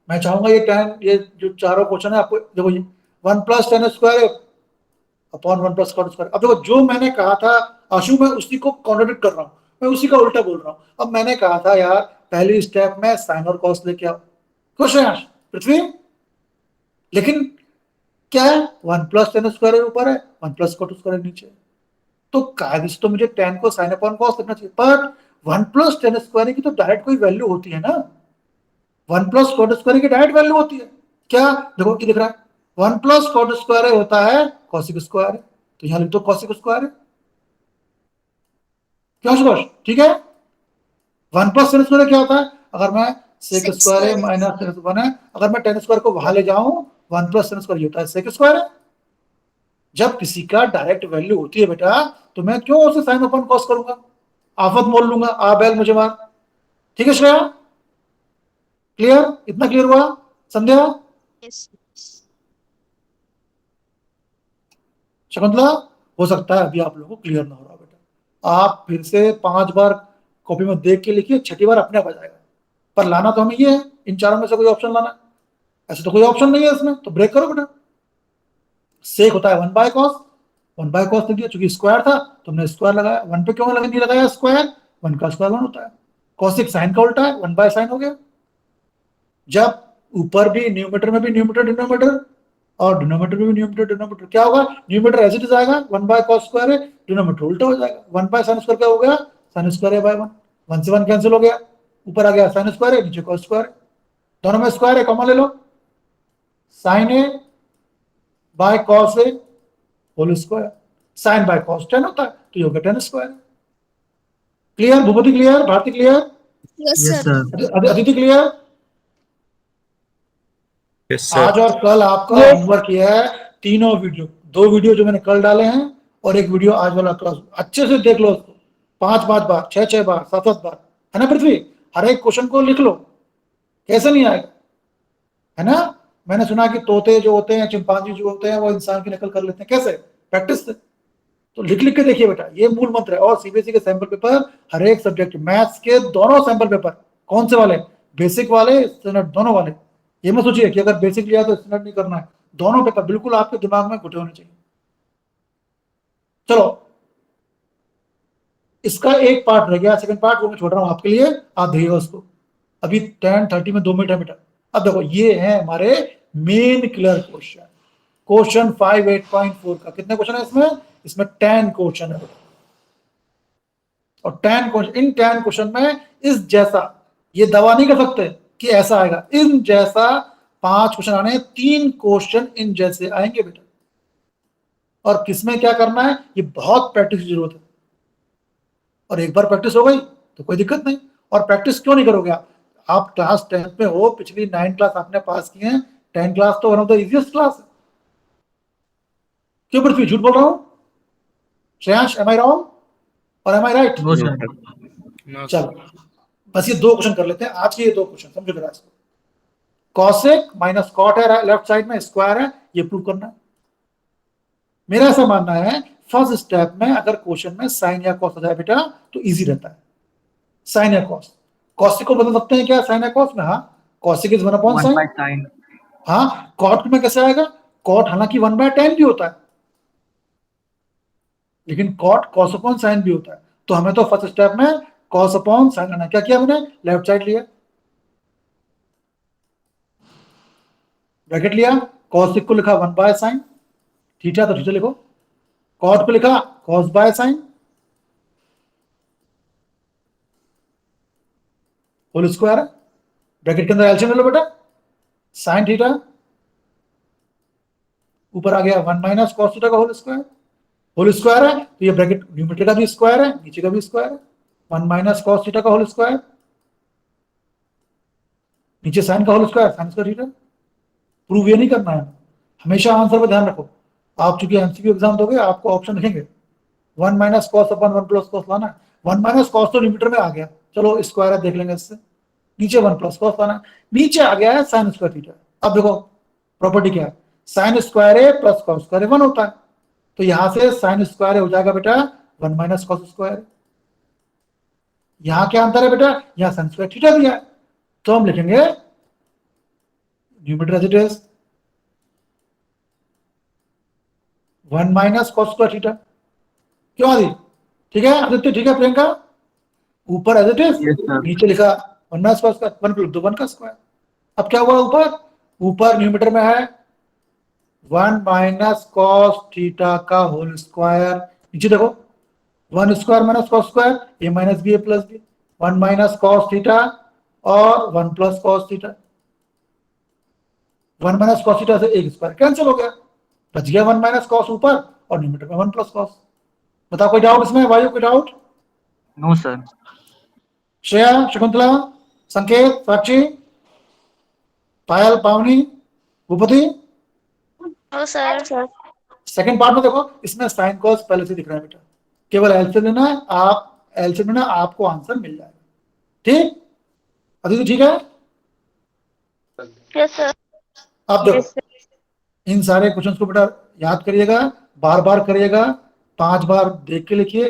Speaker 1: मैं चाहूंगा ये जो चारों क्वेश्चन है आपको देखो, ये 1 plus tan square upon 1 plus cot square. अब देखो जो मैंने कहा था आशु, मैं उसी को कॉन्ट्रडिक्ट कर रहा हूँ, मैं उसी का उल्टा बोल रहा हूँ। अब मैंने कहा था यार पहली स्टेप में साइन और कॉस लेके आओ, खुश है पृथ्वी? लेकिन क्या है, 1 प्लस tan स्क्वायर ऊपर है, 1 प्लस cot स्क्वायर नीचे है, तो कायदे से तो मुझे tan को साइन अपॉन कॉस लिखना चाहिए। पर 1 प्लस tan स्क्वायर की तो डायरेक्ट कोई वैल्यू होती है ना, 1 प्लस cot स्क्वायर की डायरेक्ट वैल्यू होती है क्या? देखो क्या दिख रहा है, 1 प्लस cot स्क्वायर होता है cosic स्क्वायर, तो यहां लिख दो cosic स्क्वायर। क्या सुभाष? ठीक है। 1 प्लस tan स्क्वायर क्या होता है, अगर मैं sec
Speaker 2: Sec
Speaker 1: स्क्वायर है
Speaker 2: square।
Speaker 1: माइनस tan स्क्वायर है, अगर मैं tan स्क्वायर को वहां ले जाऊं 1 प्लस tan स्क्वायर होता है sec स्क्वायर। जब किसी का डायरेक्ट वैल्यू होती है बेटा तो मैं क्यों उसे साइन अपॉन कॉस करूंगा, आफत मोल लूंगा, आ बैल मुझे मार। ठीक है श्रेया? क्लियर? इतना क्लियर हुआ? संध्या,
Speaker 2: Yes।
Speaker 1: शकुंतला? हो सकता है अभी आप लोगों को क्लियर ना हो रहा बेटा, आप फिर से 5 बार कॉपी में देख के लिखिए, 6ठी बार अपने आप आ जाएगा। पर लाना तो हमें ये है, इन चारों में से कोई ऑप्शन लाना है, ऐसे तो कोई ऑप्शन नहीं है इसमें, तो ब्रेक करो बेटा। सेक होता है 1 बाय कॉस, 1 बाय कॉस लिख दिया, चूंकि स्क्वायर था तो हमने स्क्वायर लगाया। 1 पे क्यों नहीं लगाया स्क्वायर, 1 का स्क्वायर 1 होता है। कॉसिक साइन का उल्टा है, 1 बाय साइन हो गया। जब ऊपर भी न्यूमरेटर में भी न्यूमरेटर डिनोमिनेटर, और डिनोमिनेटर में भी न्यूमरेटर डिनोमिनेटर, क्या होगा, न्यूमरेटर एज इट इज आएगा 1 बाय कॉस स्क्वायर है, डिनोमिनेटर उल्टा हो जाएगा। 1 बाय साइन स्क्वायर क्या हो गया, साइन स्क्वायर है बाय 1, 1 से 1 कैंसिल हो गया, ऊपर आ गया साइन स्क्वायर है, नीचे कॉस स्क्वायर है, दोनों में स्क्वायर है, कॉमन ले लो, sine A by cos A whole square, sine by cos 10 होता है तो ये हो गया 10 square. Clear Bhupati? Clear? Bharti clear?
Speaker 2: Yes sir।
Speaker 1: Aditi clear? आज और कल आपका होमवर्क ये है, तीनों वीडियो, 2 वीडियो जो मैंने कल डाले हैं और 1 वीडियो आज वाला क्लास, अच्छे से देख लो उसको 5-5 बार, 6-6 बार, 7-7 बार, है ना पृथ्वी? हर एक क्वेश्चन को लिख लो, कैसे नहीं आएगा, है ना? मैंने सुना कि तोते जो होते हैं, चिंपांजी जो होते हैं, वो इंसान की नकल कर लेते हैं, कैसे? प्रैक्टिस से। तो लिख लिख के देखिए बेटा, ये मूल मंत्र है। और सीबीएसई के सैंपल पेपर, हर एक सब्जेक्ट, मैथ्स के दोनों सैंपल पेपर, कौन से वाले, बेसिक वाले, स्टैंडर्ड, दोनों वाले। ये मत सोचिए कि अगर बेसिक लिया तो स्टैंडर्ड नहीं करना है, दोनों पेपर बिल्कुल आपके दिमाग में घुटे होने चाहिए। चलो इसका एक पार्ट रह गया, सेकंड पार्ट, वो मैं छोड़ रहा हूं आपके लिए, आप देखिएगा उसको। अभी 10:30 में 2 मिनट है बेटा। अब देखो ये है हमारे मेन क्लियर क्वेश्चन, क्वेश्चन 5 8.4 का। कितने क्वेश्चन है इसमें? इसमें 10 क्वेश्चन है बेटा। और 10 क्वेश्चन, इन 10 क्वेश्चन में इस जैसा, ये दवा नहीं कर सकते कि ऐसा आएगा, इन जैसा 5 क्वेश्चन आने हैं, 3 क्वेश्चन इन जैसे आएंगे बेटा। और किसमें क्या करना है, ये बहुत प्रैक्टिस की जरूरत है। और एक बार प्रैक्टिस हो गई तो कोई दिक्कत नहीं। और प्रैक्टिस क्यों नहीं करोगे आप क्लास 10th में हो, पिछली 9 क्लास आपने पास की हैं, 10 क्लास तो one of the easiest class है। क्यों पृथ्वी झूठ बोल रहा हूं? श्रेयांश, एम आई रॉन्ग और एम आई right?
Speaker 7: No, sir.
Speaker 6: No, sir.
Speaker 1: चलो बस ये 2 क्वेश्चन कर लेते हैं आज के, ये 2 क्वेश्चन समझो जरा इसको। कॉसेक माइनस कॉट है लेफ्ट साइड में, स्क्वायर है, ये प्रूव करना है। मेरा ऐसा मानना है फर्स्ट स्टेप में अगर क्वेश्चन में साइन या कॉस आ जाए बेटा तो इजी रहता है। साइन या कॉस, कॉसिक को बदल सकते हैं क्या साइन या कॉस में? हाँ, cosec is 1
Speaker 7: 1
Speaker 1: sine.
Speaker 7: by sin.
Speaker 1: हाँ, कॉट में कैसे आएगा? कॉट हालांकि 1/tan भी होता है, लेकिन कॉट कॉस अपॉन साइन भी होता है। तो हमें तो फर्स्ट स्टेप में कॉस अपॉन साइन लेना। क्या किया मैंने? लेफ्ट साइड लिया, ब्रैकेट लिया, कॉसिक को लिखा 1/sin, थीटा तो थीटा लिखो, कॉट को लिखा cos by sine, whole square है, ब्रैकेट के अंदर एलसीएम ले लो बेटा, साइन थीटा ऊपर आ गया 1 माइनस कॉस थीटा का होल स्क्वायर है, तो ये ब्रैकेट न्यूमरेटर का भी स्क्वायर है, नीचे का भी स्क्वायर है, 1 माइनस कॉस थीटा का होल स्क्वायर, नीचे साइन का whole square, sine square theta. Prove ये नहीं करना है, हमेशा आंसर पर ध्यान रखो। आप चूंकि एमसीक्यू एग्जाम दोगे आपको ऑप्शन लिखेंगे 1 minus cos upon 1 plus cos लाना है। 1 माइनस कॉस तो न्यूमरेटर में आ गया, चलो स्क्वायर है देख लेंगे इससे। नीचे 1 प्लस कॉस लाना है, नीचे आ गया है साइन स्क्वायर थीटा। अब देखो प्रॉपर्टी क्या है, साइन स्क्वायर है प्लस कॉस स्क्वायर 1 होता है, तो यहां से साइन स्क्वायर हो जाएगा बेटा 1 माइनस कॉस स्क्वायर। यहां क्या अंतर है बेटा? यहां साइन स्क्वायर थीटा दिया है, तो हम लिखेंगे numerator as it is 1 minus cos square theta. क्यों आदि? ठीक है आदित्य, ठीक है प्रियंका, ऊपर as it is,
Speaker 7: Yes, sir.
Speaker 1: नीचे लिखा 1 माइनस कॉस स्क्वायर, 1 प्लस 1 का स्क्वायर। अब क्या हुआ ऊपर न्यूमरेटर में है 1 माइनस कॉस थीटा का होल स्क्वायर, नीचे देखो 1 square minus cos square, A minus B A plus B, 1 minus cos theta और 1 plus cos theta. 1 minus cos theta से एक स्क्वायर कैंसिल हो गया, बच गया 1 माइनस कॉस ऊपर और न्यूमरेटर में 1 प्लस कॉस। बताओ कोई डाउट इसमें? वायु कोई doubt?
Speaker 7: No, sir.
Speaker 1: Shreya, Shakuntala, Sanket, Sakshi, Payal, Pavani, Bhupati?
Speaker 2: No sir.
Speaker 1: Second part में देखो इसमें साइन कॉस पहले से दिख रहा है बेटा, केवल एलसीएम लेना है, आप एलसीएम लेना, आपको आंसर मिल जाएगा। ठीक अदिति, ठीक है?
Speaker 2: Yes sir.
Speaker 1: अब देखो इन सारे क्वेश्चंस को बेटा याद करिएगा, बार बार करिएगा, 5 बार देख के लिखिए।